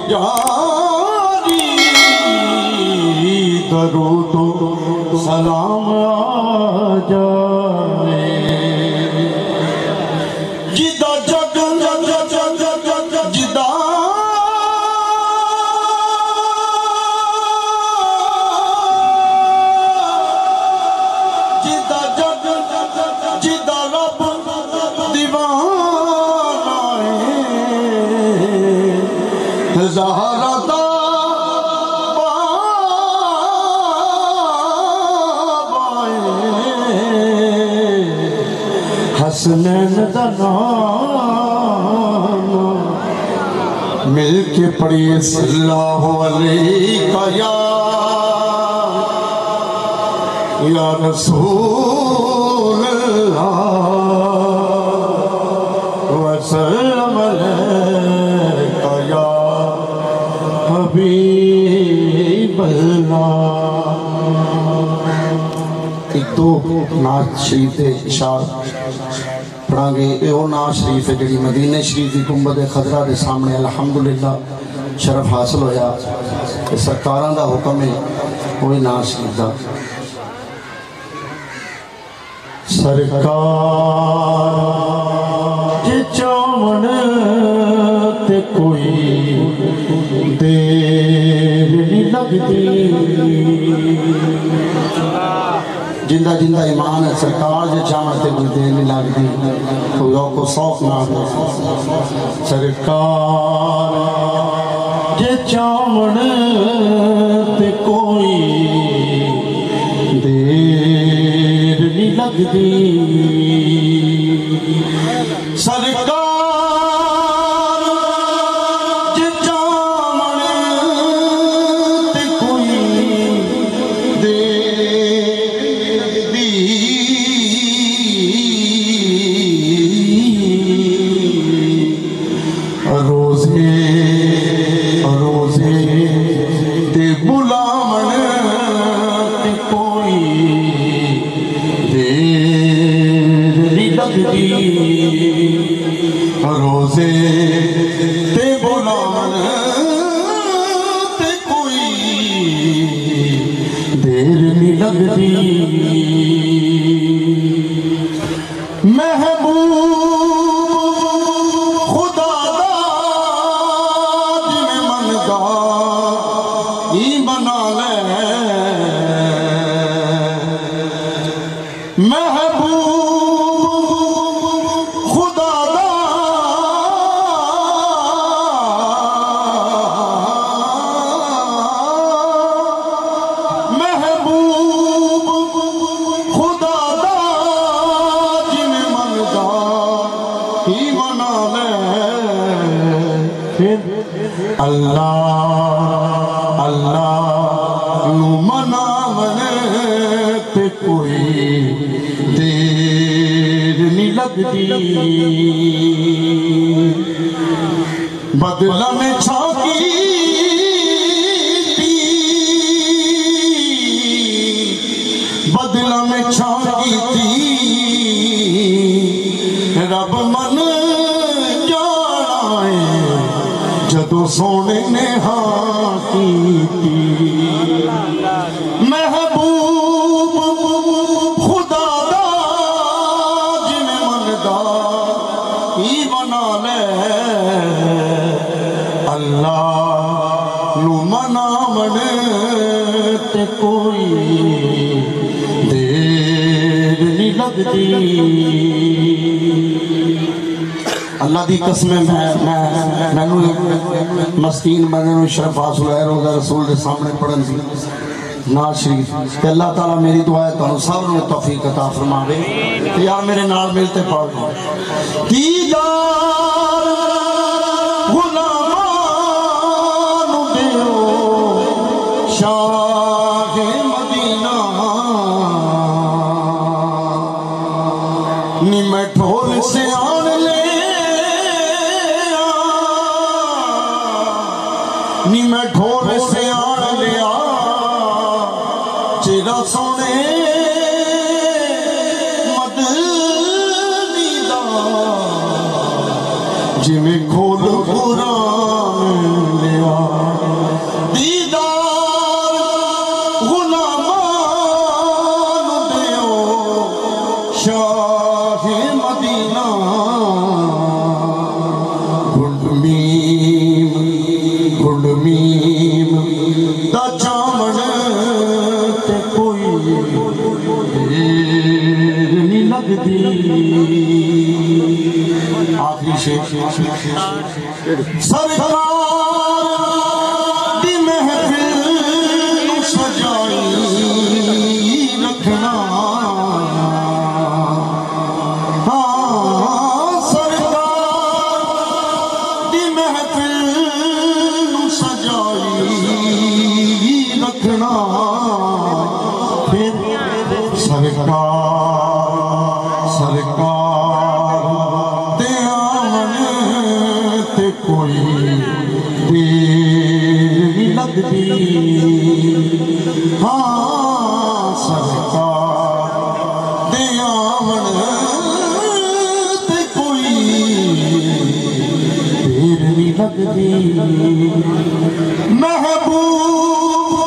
جاری درود و سلام آ جائے جدا جگ جدا جدا جگ جدا رب دیوانہ زہرا دا حسنین دا نام مل کے پڑھیے صلی اللہ علیہ یا رسول اللہ وسلم علیہ یا حبیب اللہ۔ ایک دو نعت شریف اشار پڑھا گے، ایو نعت شریف جڑی مدینہ شریف دی گنبد خضرا دے سامنے الحمدللہ شرف حاصل ہویا، سرکاراں دا حکم ہے وہی نعت شریف دا۔ سرکار جے چاون تے کوئی دیر نہیں لگتی، جندہ جندہ ایمان ہے سرکار جے چاون تے کوئی دیر نہیں لگتی، کوئی روک و صوف نہ دے۔ سرکار جے چاون تے کوئی دیر نہیں لگتی، سرکار جے چاون تے کوئی دیر دی روزے روزے تے بلاون تے کوئی دیر نہیں لگتی، روزے تے بلاون تے کوئی دیر نہیں لگتی، محبوب خدا دا جویں مندا ہی بنا لے، محبوب خدا دا محبوب خدا دا جویں مندا ہی بنا لے، پھر اللہ اللہ نو مناون تے کوئی دیر نہیں لگتی، بدلہ میں چھاکی تھی، بدلہ میں چھاکی تھی، رب من جانا ہے جدو سونے نے ہاں کی تھی، محبوب خدا دا جویں مندا ہی بنا لے، اللہ نو مناون تے کوئی دیر نہیں لگتی، اللہ دی قسم میں مسکین بندے نو شرف حاصل ہے روزہ رسول دے سامنے پڑھن دی نعت شریف، کہ اللہ تعالیٰ میری دعا ہے تانوں سب نے توفیق عطا فرماوے، کہ یار میرے نال ملتے پڑھ لو۔ دیدار غلامان دیو شاہ مدینہ، نی میں ڈھول سے آن لے نی میں ڈھول سے آن لیا، چیرہ سونے مدنی دا جی میں کھول قرآن میم گنڈ میم دا جامن تے کوئی دیر نہیں لگدی آخری شیخ سرکار دی محفل سجائی رکھنا سرکار دے آمن تے کوئی دیر نہیں لگدی ہاں سرکار دے آمن تے کوئی دیر نہیں لگدی محبوب